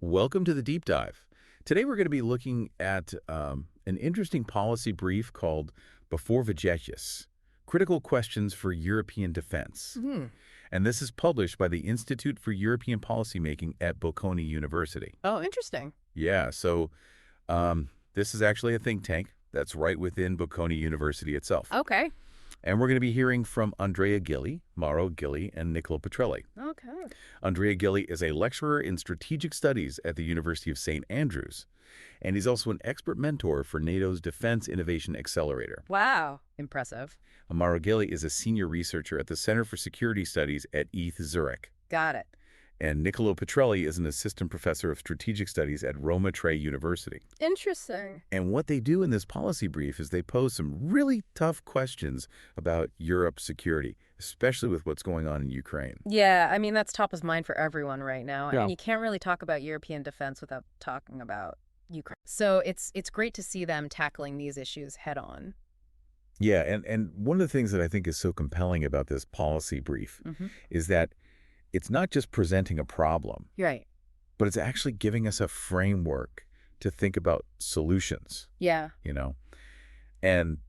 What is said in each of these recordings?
Welcome to the Deep Dive. Today we're going to be looking at an interesting policy brief called Before Vegetius, Critical Questions for European Defense. And this is published by the Institute for European Policymaking at Bocconi University. Oh, interesting. Yeah, so this is actually a think tank that's right within Bocconi University itself. Okay. And we're going to be hearing from Andrea Gilli, Mauro Gilli, and Nicolò Petrelli. Okay. Andrea Gilli is a lecturer in strategic studies at the University of St. Andrews, and he's also an expert mentor for NATO's Defense Innovation Accelerator. Wow. Impressive. Mauro Gilli is a senior researcher at the Center for Security Studies at ETH Zurich. Got it. And Nicolò Petrelli is an assistant professor of strategic studies at Roma Tre University. Interesting. And what they do in this policy brief is they pose some really tough questions about Europe's security, especially with what's going on in Ukraine. Yeah, I mean, that's top of mind for everyone right now. Yeah. And you can't really talk about European defense without talking about Ukraine. So it's great to see them tackling these issues head on. Yeah, and one of the things that I think is so compelling about this policy brief is that it's not just presenting a problem, Right. but it's actually giving us a framework to think about solutions, Yeah. you know? And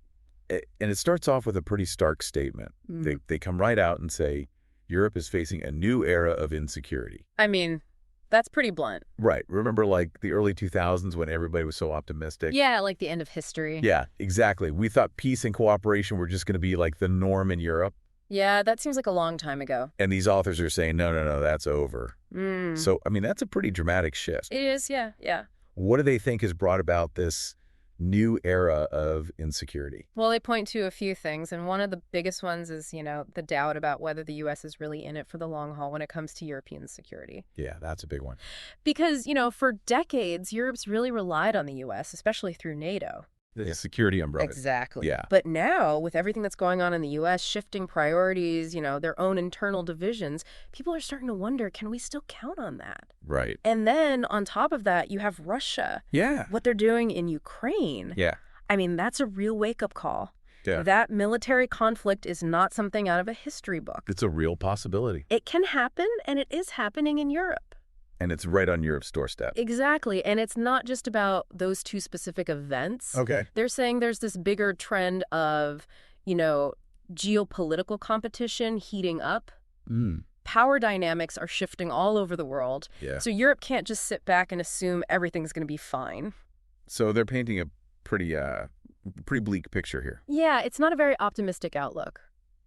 it starts off with a pretty stark statement. They come right out and say, Europe is facing a new era of insecurity. I mean, that's pretty blunt. Right. Remember like the early 2000s when everybody was so optimistic? Yeah, like the end of history. Yeah, exactly. We thought peace and cooperation were just going to be like the norm in Europe. Yeah, that seems like a long time ago. And these authors are saying, no, that's over. So, I mean, that's a pretty dramatic shift. It is, yeah. What do they think has brought about this new era of insecurity? Well, they point to a few things, and one of the biggest ones is, the doubt about whether the U.S. is really in it for the long haul when it comes to European security. Yeah, that's a big one. Because, for decades, Europe's really relied on the U.S., especially through NATO. The security umbrella. Exactly. Yeah. But now, with everything that's going on in the U.S., shifting priorities, their own internal divisions, people are starting to wonder, can we still count on that? Right. And then, on top of that, you have Russia. Yeah. What they're doing in Ukraine. Yeah. I mean, that's a real wake-up call. Yeah. That military conflict is not something out of a history book. It's a real possibility. It can happen, and it is happening in Europe. And it's right on Europe's doorstep. Exactly. And it's not just about those two specific events. Okay. They're saying there's this bigger trend of, geopolitical competition heating up. Power dynamics are shifting all over the world. Yeah. So Europe can't just sit back and assume everything's going to be fine. So they're painting a pretty bleak picture here. Yeah, it's not a very optimistic outlook.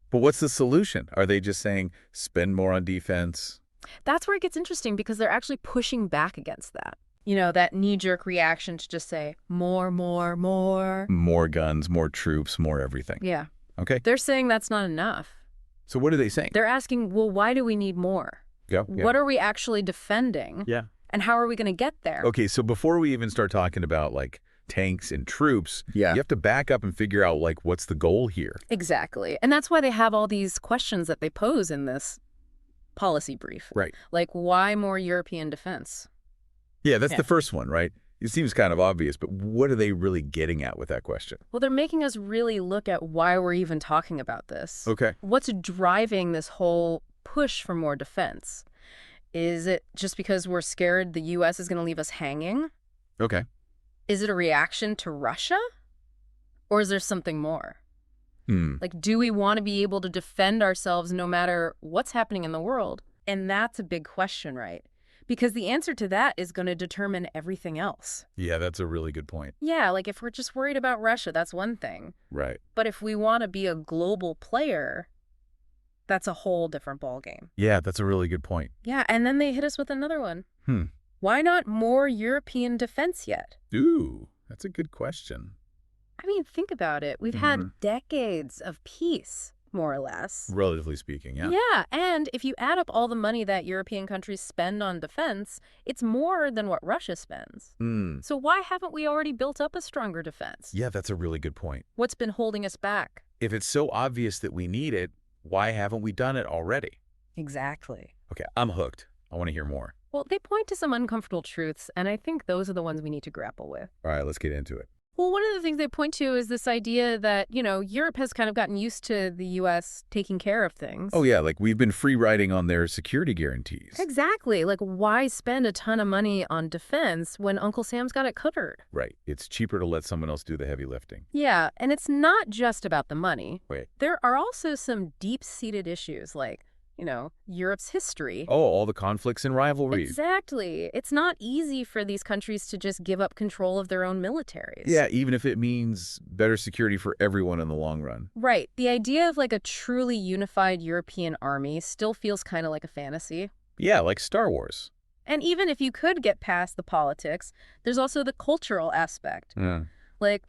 But what's the solution? Are they just saying spend more on defense? That's where it gets interesting because they're actually pushing back against that. That knee-jerk reaction to just say, more. More guns, more troops, more everything. Yeah. Okay. They're saying that's not enough. So what are they saying? They're asking, well, why do we need more? Yeah. What are we actually defending? Yeah. And how are we going to get there? Okay, so before we even start talking about, like, tanks and troops, you have to back up and figure out, like, what's the goal here? Exactly. And that's why they have all these questions that they pose in this policy brief. Right. Like, why more European defense? Yeah, that's the first one, right? It seems kind of obvious, but what are they really getting at with that question? Well, they're making us really look at why we're even talking about this. Okay. What's driving this whole push for more defense? Is it just because we're scared the U.S. is going to leave us hanging? Okay. Is it a reaction to Russia? Or is there something more? Like, do we want to be able to defend ourselves no matter what's happening in the world? And that's a big question, right? Because the answer to that is going to determine everything else. Yeah, that's a really good point. Yeah, like if we're just worried about Russia, that's one thing. Right. But if we want to be a global player, that's a whole different ballgame. Yeah, that's a really good point. Yeah, and then they hit us with another one. Why not more European defense yet? Ooh, that's a good question. I mean, think about it. We've had decades of peace, more or less. Relatively speaking, yeah. Yeah, and if you add up all the money that European countries spend on defense, it's more than what Russia spends. So why haven't we already built up a stronger defense? Yeah, that's a really good point. What's been holding us back? If it's so obvious that we need it, why haven't we done it already? Exactly. Okay, I'm hooked. I want to hear more. Well, they point to some uncomfortable truths, and I think those are the ones we need to grapple with. All right, let's get into it. Well, one of the things they point to is this idea that, Europe has kind of gotten used to the U.S. taking care of things. Oh, yeah, like we've been free riding on their security guarantees. Exactly. Like, why spend a ton of money on defense when Uncle Sam's got it covered? Right. It's cheaper to let someone else do the heavy lifting. Yeah, and it's not just about the money. Wait. There are also some deep-seated issues like, Europe's history. Oh, all the conflicts and rivalries. Exactly. It's not easy for these countries to just give up control of their own militaries. Yeah, even if it means better security for everyone in the long run. Right. The idea of like a truly unified European army still feels kind of like a fantasy. Yeah, like Star Wars. And even if you could get past the politics, there's also the cultural aspect. Yeah. Like,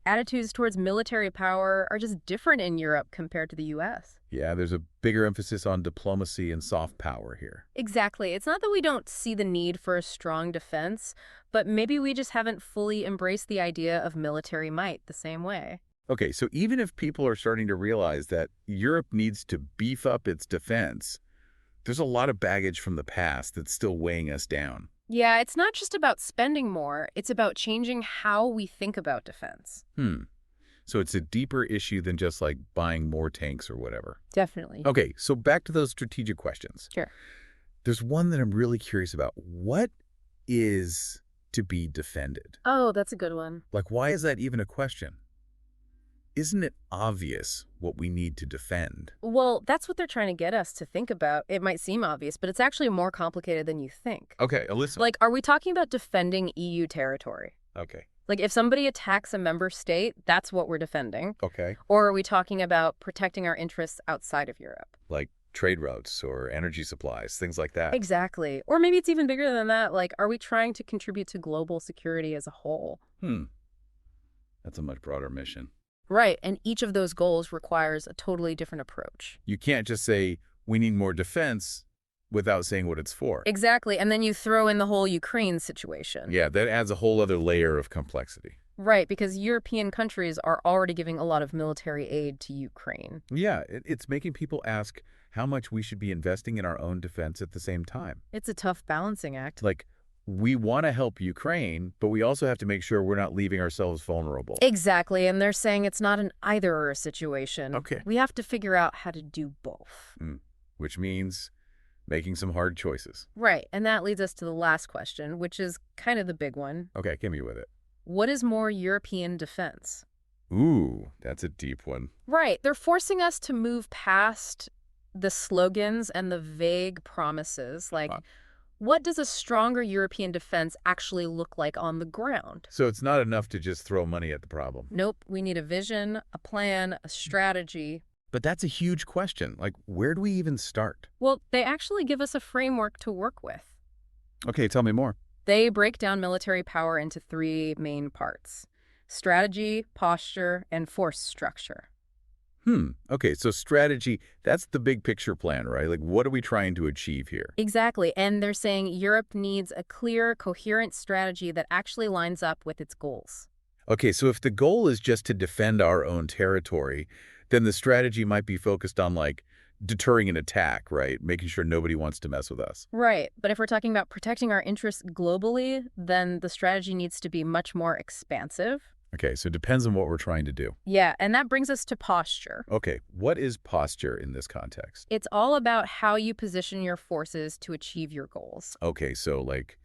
attitudes towards military power are just different in Europe compared to the U.S. Yeah, there's a bigger emphasis on diplomacy and soft power here. Exactly. It's not that we don't see the need for a strong defense, but maybe we just haven't fully embraced the idea of military might the same way. Okay, so even if people are starting to realize that Europe needs to beef up its defense, there's a lot of baggage from the past that's still weighing us down. Yeah, it's not just about spending more, it's about changing how we think about defense. So it's a deeper issue than just like buying more tanks or whatever. Definitely. Okay, so back to those strategic questions. Sure. There's one that I'm really curious about. What is to be defended? Oh, that's a good one. Like, why is that even a question? Isn't it obvious what we need to defend? Well, that's what they're trying to get us to think about. It might seem obvious, but it's actually more complicated than you think. Okay, Alyssa. Like, are we talking about defending EU territory? Okay. Like, if somebody attacks a member state, that's what we're defending. Okay. Or are we talking about protecting our interests outside of Europe? Like trade routes or energy supplies, things like that. Exactly. Or maybe it's even bigger than that. Like, are we trying to contribute to global security as a whole? That's a much broader mission. Right, and each of those goals requires a totally different approach. You can't just say, we need more defense without saying what it's for. Exactly, and then you throw in the whole Ukraine situation. Yeah, that adds a whole other layer of complexity. Right, because European countries are already giving a lot of military aid to Ukraine. Yeah, it's making people ask how much we should be investing in our own defense at the same time. It's a tough balancing act. Like, we want to help Ukraine, but we also have to make sure we're not leaving ourselves vulnerable. Exactly, and they're saying it's not an either-or situation. Okay. We have to figure out how to do both. Which means making some hard choices. Right, and that leads us to the last question, which is kind of the big one. Okay, give me with it. What is more European defense? Ooh, that's a deep one. Right, they're forcing us to move past the slogans and the vague promises, like, what does a stronger European defense actually look like on the ground? So it's not enough to just throw money at the problem. Nope, we need a vision, a plan, a strategy. But that's a huge question. Like, where do we even start? Well, they actually give us a framework to work with. Okay, tell me more. They break down military power into three main parts: strategy, posture, and force structure. Okay, so strategy, that's the big picture plan, right? Like, what are we trying to achieve here? Exactly, and they're saying Europe needs a clear, coherent strategy that actually lines up with its goals. Okay, so if the goal is just to defend our own territory, then the strategy might be focused on, like, deterring an attack, right? Making sure nobody wants to mess with us. Right, but if we're talking about protecting our interests globally, then the strategy needs to be much more expansive. Okay, so it depends on what we're trying to do. Yeah, and that brings us to posture. Okay, what is posture in this context? It's all about how you position your forces to achieve your goals. Okay, so, like,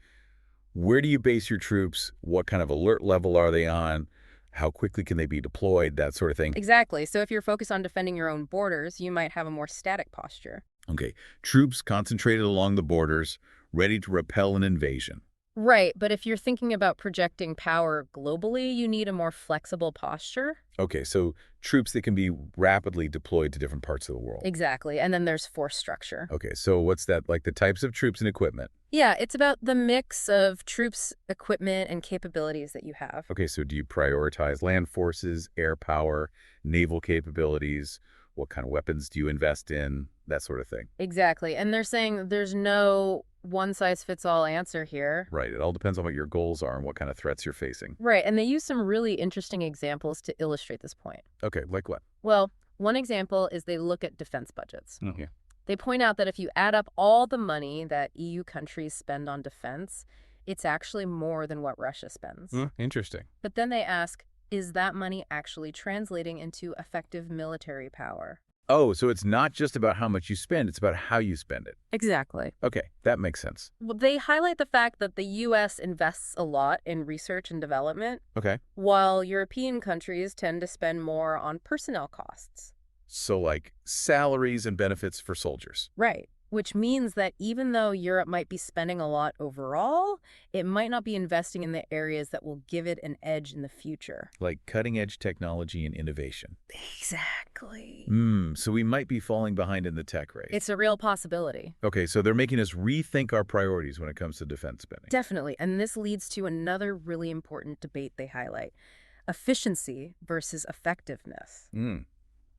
where do you base your troops? What kind of alert level are they on? How quickly can they be deployed? That sort of thing. Exactly. So if you're focused on defending your own borders, you might have a more static posture. Okay, troops concentrated along the borders, ready to repel an invasion. Right, but if you're thinking about projecting power globally, you need a more flexible posture. Okay, so troops that can be rapidly deployed to different parts of the world. Exactly, and then there's force structure. Okay, so what's that, like the types of troops and equipment? Yeah, it's about the mix of troops, equipment, and capabilities that you have. Okay, so do you prioritize land forces, air power, naval capabilities? What kind of weapons do you invest in? That sort of thing. Exactly, and they're saying there's no one-size-fits-all answer here. Right, it all depends on what your goals are and what kind of threats you're facing. Right, and they use some really interesting examples to illustrate this point. Okay, like what? Well, one example is they look at defense budgets. Okay. They point out that if you add up all the money that EU countries spend on defense, it's actually more than what Russia spends. Interesting. But then they ask, is that money actually translating into effective military power? Oh, so it's not just about how much you spend, it's about how you spend it. Exactly. Okay, that makes sense. Well, they highlight the fact that the U.S. invests a lot in research and development, Okay. while European countries tend to spend more on personnel costs. So like salaries and benefits for soldiers. Right. Which means that even though Europe might be spending a lot overall, it might not be investing in the areas that will give it an edge in the future. Like cutting-edge technology and innovation. Exactly. So we might be falling behind in the tech race. It's a real possibility. Okay, so they're making us rethink our priorities when it comes to defense spending. Definitely. And this leads to another really important debate they highlight. Efficiency versus effectiveness.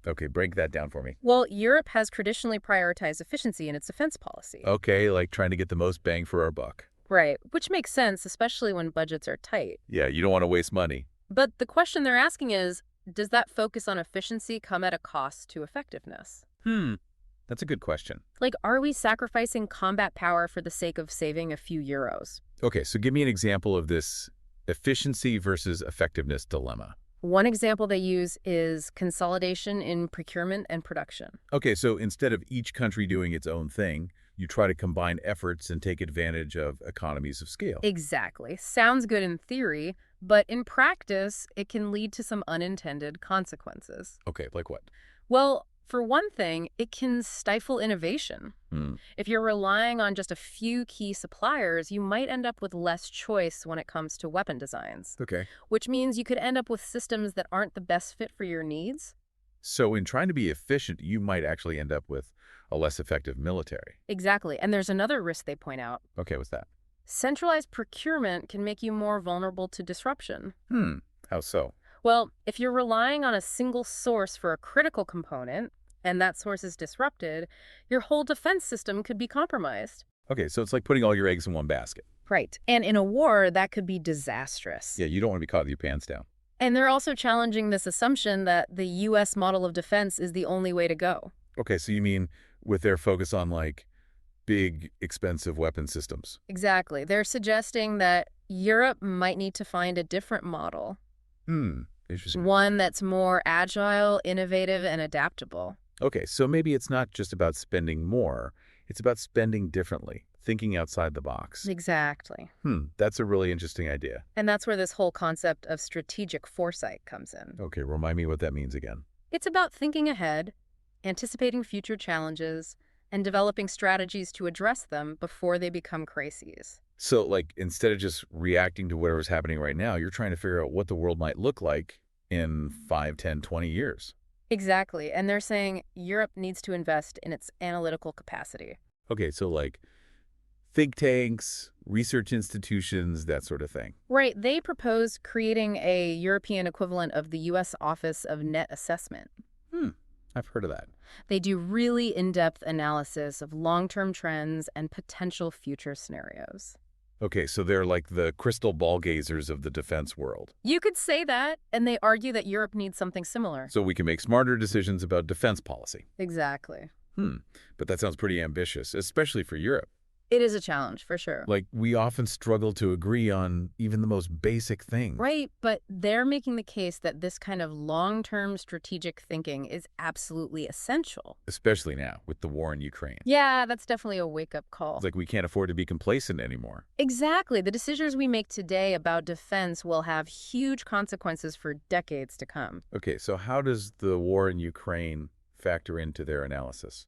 Okay, break that down for me. Well, Europe has traditionally prioritized efficiency in its defense policy. Okay, like trying to get the most bang for our buck. Right, which makes sense, especially when budgets are tight. Yeah, you don't want to waste money. But the question they're asking is, does that focus on efficiency come at a cost to effectiveness? That's a good question. Like, are we sacrificing combat power for the sake of saving a few euros? Okay, so give me an example of this efficiency versus effectiveness dilemma. One example they use is consolidation in procurement and production. Okay, so instead of each country doing its own thing, you try to combine efforts and take advantage of economies of scale. Exactly. Sounds good in theory, but in practice, it can lead to some unintended consequences. Okay, like what? Well, for one thing, it can stifle innovation. If you're relying on just a few key suppliers, you might end up with less choice when it comes to weapon designs. Okay. Which means you could end up with systems that aren't the best fit for your needs. So in trying to be efficient, you might actually end up with a less effective military. Exactly. And there's another risk they point out. Okay, what's that? Centralized procurement can make you more vulnerable to disruption. How so? Well, if you're relying on a single source for a critical component, and that source is disrupted, your whole defense system could be compromised. Okay, so it's like putting all your eggs in one basket. Right. And in a war, that could be disastrous. Yeah, you don't want to be caught with your pants down. And they're also challenging this assumption that the U.S. model of defense is the only way to go. Okay, so you mean with their focus on like big, expensive weapon systems? Exactly. They're suggesting that Europe might need to find a different model. Interesting. One that's more agile, innovative, and adaptable. Okay, so maybe it's not just about spending more, it's about spending differently, thinking outside the box. Exactly. That's a really interesting idea. And that's where this whole concept of strategic foresight comes in. Okay, remind me what that means again. It's about thinking ahead, anticipating future challenges, and developing strategies to address them before they become crises. So, like, instead of just reacting to whatever's happening right now, you're trying to figure out what the world might look like in 5, 10, 20 years. Exactly. And they're saying Europe needs to invest in its analytical capacity. Okay, so like think tanks, research institutions, that sort of thing. Right. They propose creating a European equivalent of the U.S. Office of Net Assessment. I've heard of that. They do really in-depth analysis of long-term trends and potential future scenarios. Okay, so they're like the crystal ball gazers of the defense world. You could say that, and they argue that Europe needs something similar. So we can make smarter decisions about defense policy. Exactly. But that sounds pretty ambitious, especially for Europe. It is a challenge, for sure. Like, we often struggle to agree on even the most basic things. Right, but they're making the case that this kind of long-term strategic thinking is absolutely essential. Especially now, with the war in Ukraine. Yeah, that's definitely a wake-up call. It's like we can't afford to be complacent anymore. Exactly. The decisions we make today about defense will have huge consequences for decades to come. Okay, so how does the war in Ukraine factor into their analysis?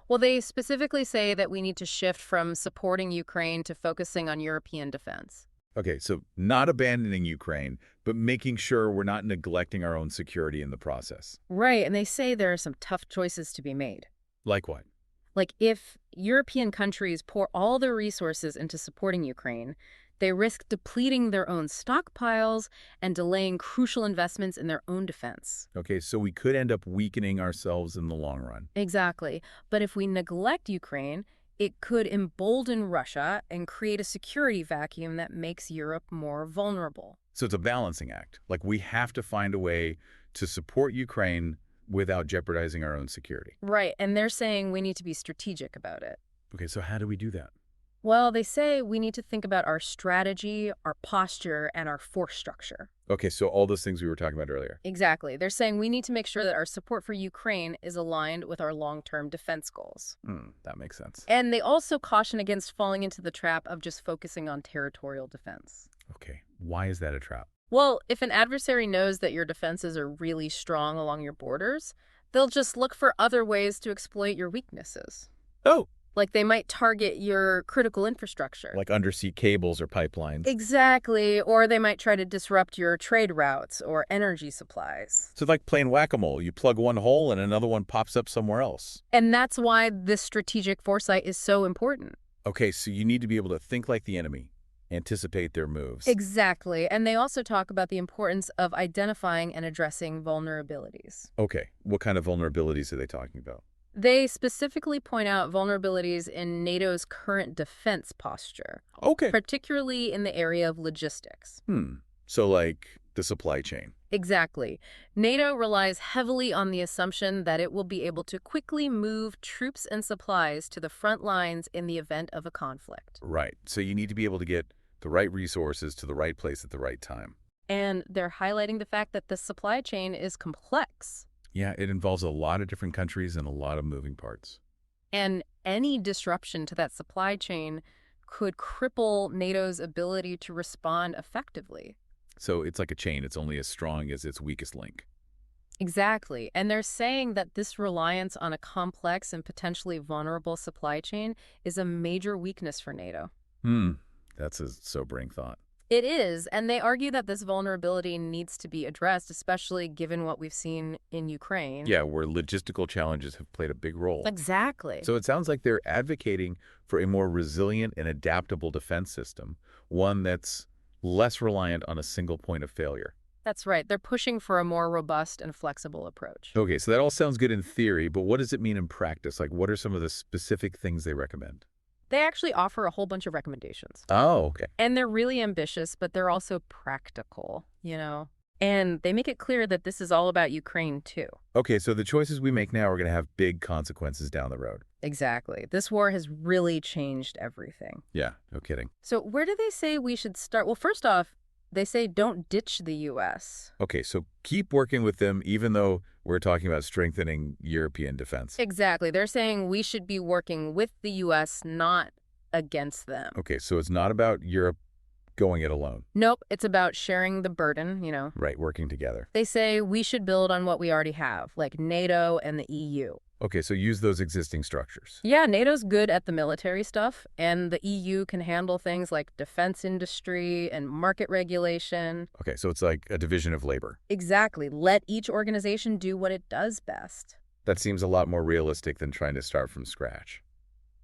Well, they specifically say that we need to shift from supporting Ukraine to focusing on European defense. Okay, so not abandoning Ukraine, but making sure we're not neglecting our own security in the process. Right, and they say there are some tough choices to be made. Like what? Like if European countries pour all their resources into supporting Ukraine, they risk depleting their own stockpiles and delaying crucial investments in their own defense. Okay, so we could end up weakening ourselves in the long run. Exactly. But if we neglect Ukraine, it could embolden Russia and create a security vacuum that makes Europe more vulnerable. So it's a balancing act. Like, we have to find a way to support Ukraine without jeopardizing our own security. Right, and they're saying we need to be strategic about it. Okay, so how do we do that? Well, they say we need to think about our strategy, our posture, and our force structure. Okay, so all those things we were talking about earlier. Exactly. They're saying we need to make sure that our support for Ukraine is aligned with our long-term defense goals. That makes sense. And they also caution against falling into the trap of just focusing on territorial defense. Okay, why is that a trap? Well, if an adversary knows that your defenses are really strong along your borders, they'll just look for other ways to exploit your weaknesses. Oh, Like they might target your critical infrastructure. like undersea cables or pipelines. Exactly. Or they might try to disrupt your trade routes or energy supplies. So it's like playing whack-a-mole. You plug one hole and another one pops up somewhere else. And that's why this strategic foresight is so important. Okay, so you need to be able to think like the enemy, anticipate their moves. Exactly. And they also talk about the importance of identifying and addressing vulnerabilities. Okay, what kind of vulnerabilities are they talking about? They specifically point out vulnerabilities in NATO's current defense posture, Okay. particularly in the area of logistics. So like the supply chain. Exactly. NATO relies heavily on the assumption that it will be able to quickly move troops and supplies to the front lines in the event of a conflict. Right. So you need to be able to get the right resources to the right place at the right time. And they're highlighting the fact that the supply chain is complex. Yeah, it involves a lot of different countries and a lot of moving parts. And any disruption to that supply chain could cripple NATO's ability to respond effectively. So it's like a chain. It's only as strong as its weakest link. Exactly. And they're saying that this reliance on a complex and potentially vulnerable supply chain is a major weakness for NATO. That's a sobering thought. It is, and they argue that this vulnerability needs to be addressed, especially given what we've seen in Ukraine. Yeah, where logistical challenges have played a big role. Exactly. So it sounds like they're advocating for a more resilient and adaptable defense system, one that's less reliant on a single point of failure. That's right. They're pushing for a more robust and flexible approach. Okay, so that all sounds good in theory, but what does it mean in practice? Like, what are some of the specific things they recommend? They actually offer a whole bunch of recommendations. Oh, okay. And they're really ambitious, but they're also practical, you know? And they make it clear that this is all about Ukraine, too. Okay, so the choices we make now are going to have big consequences down the road. Exactly. This war has really changed everything. Yeah, no kidding. So where do they say we should start? Well, first off, they say don't ditch the U.S. Okay, so keep working with them even though we're talking about strengthening European defense. Exactly. They're saying we should be working with the U.S., not against them. Okay, so it's not about Europe going it alone. Nope, it's about sharing the burden, you know. Right, working together. They say we should build on what we already have, like NATO and the EU. Okay, so use those existing structures. Yeah, NATO's good at the military stuff, and the EU can handle things like defense industry and market regulation. Okay, so it's like a division of labor. Exactly. Let each organization do what it does best. That seems a lot more realistic than trying to start from scratch.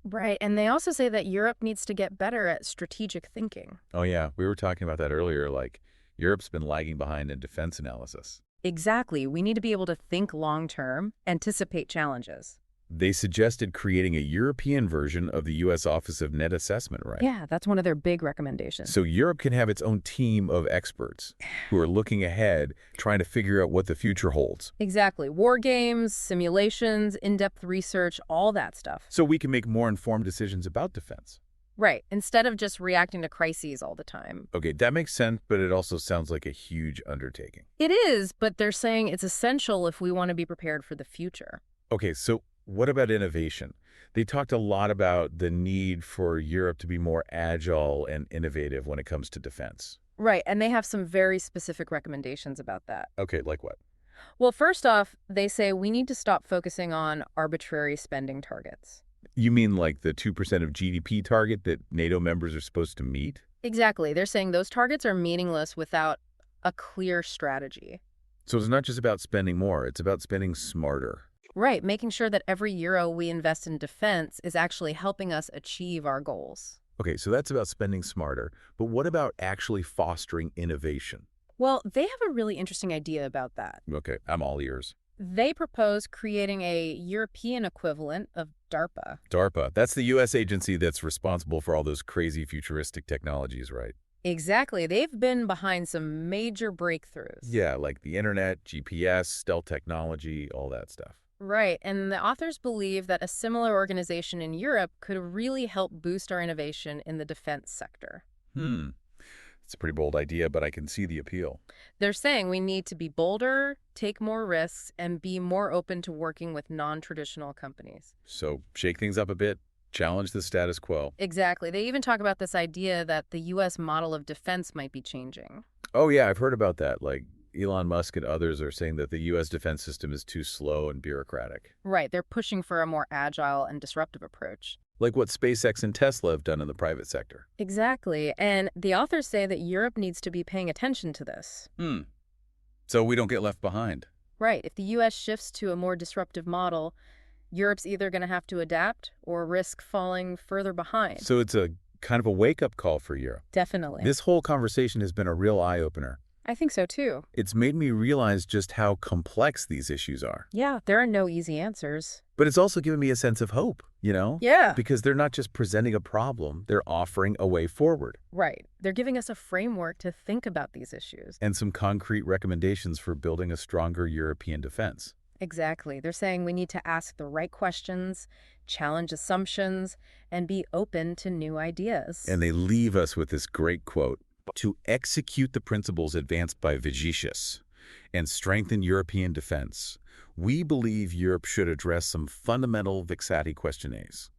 Right, and they also say that Europe needs to get better at strategic thinking. Oh yeah, we were talking about that earlier, like Europe's been lagging behind in defense analysis. Exactly. We need to be able to think long-term, anticipate challenges. They suggested creating a European version of the U.S. Office of Net Assessment, right? Yeah, that's one of their big recommendations. So Europe can have its own team of experts who are looking ahead, trying to figure out what the future holds. Exactly. War games, simulations, in-depth research, all that stuff. So we can make more informed decisions about defense. Right, instead of just reacting to crises all the time. Okay, that makes sense, but it also sounds like a huge undertaking. It is, but they're saying it's essential if we want to be prepared for the future. Okay, so what about innovation? They talked a lot about the need for Europe to be more agile and innovative when it comes to defense. Right, and they have some very specific recommendations about that. Okay, like what? Well, first off, they say we need to stop focusing on arbitrary spending targets. You mean like the 2% of GDP target that NATO members are supposed to meet? Exactly. They're saying those targets are meaningless without a clear strategy. So it's not just about spending more, it's about spending smarter. Right, making sure that every euro we invest in defense is actually helping us achieve our goals. Okay, so that's about spending smarter, but what about actually fostering innovation? Well, they have a really interesting idea about that. Okay, I'm all ears. They propose creating a European equivalent of DARPA. DARPA, that's the U.S. agency that's responsible for all those crazy futuristic technologies, right? Exactly. They've been behind some major breakthroughs. Yeah, like the internet, GPS, stealth technology, all that stuff. Right, and the authors believe that a similar organization in Europe could really help boost our innovation in the defense sector. It's a pretty bold idea, but I can see the appeal. They're saying we need to be bolder, take more risks, and be more open to working with non-traditional companies. So shake things up a bit, challenge the status quo. Exactly. They even talk about this idea that the U.S. model of defense might be changing. Oh, yeah, I've heard about that. Like, Elon Musk and others are saying that the U.S. defense system is too slow and bureaucratic. Right, they're pushing for a more agile and disruptive approach. Like what SpaceX and Tesla have done in the private sector. Exactly, and the authors say that Europe needs to be paying attention to this. So we don't get left behind. Right, if the U.S. shifts to a more disruptive model, Europe's either going to have to adapt or risk falling further behind. So it's a kind of a wake-up call for Europe. Definitely. This whole conversation has been a real eye-opener. I think so, too. It's made me realize just how complex these issues are. Yeah, there are no easy answers. But it's also given me a sense of hope, you know? Yeah. Because they're not just presenting a problem, they're offering a way forward. Right. They're giving us a framework to think about these issues. And some concrete recommendations for building a stronger European defense. Exactly. They're saying we need to ask the right questions, challenge assumptions, and be open to new ideas. And they leave us with this great quote: "To execute the principles advanced by Vegetius and strengthen European defense, we believe Europe should address some fundamental vexati questiones,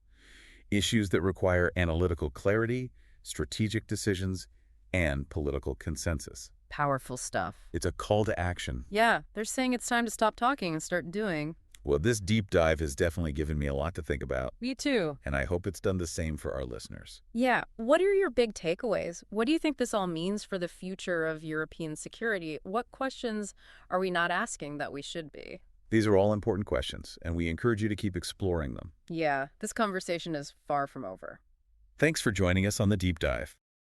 issues that require analytical clarity, strategic decisions, and political consensus." Powerful stuff. It's a call to action. Yeah, they're saying it's time to stop talking and start doing. Well, this deep dive has definitely given me a lot to think about, Me too. and I hope it's done the same for our listeners. Yeah, what are your big takeaways? What do you think this all means for the future of European security? What questions are we not asking that we should be? These are all important questions, and we encourage you to keep exploring them. Yeah, this conversation is far from over. Thanks for joining us on the deep dive.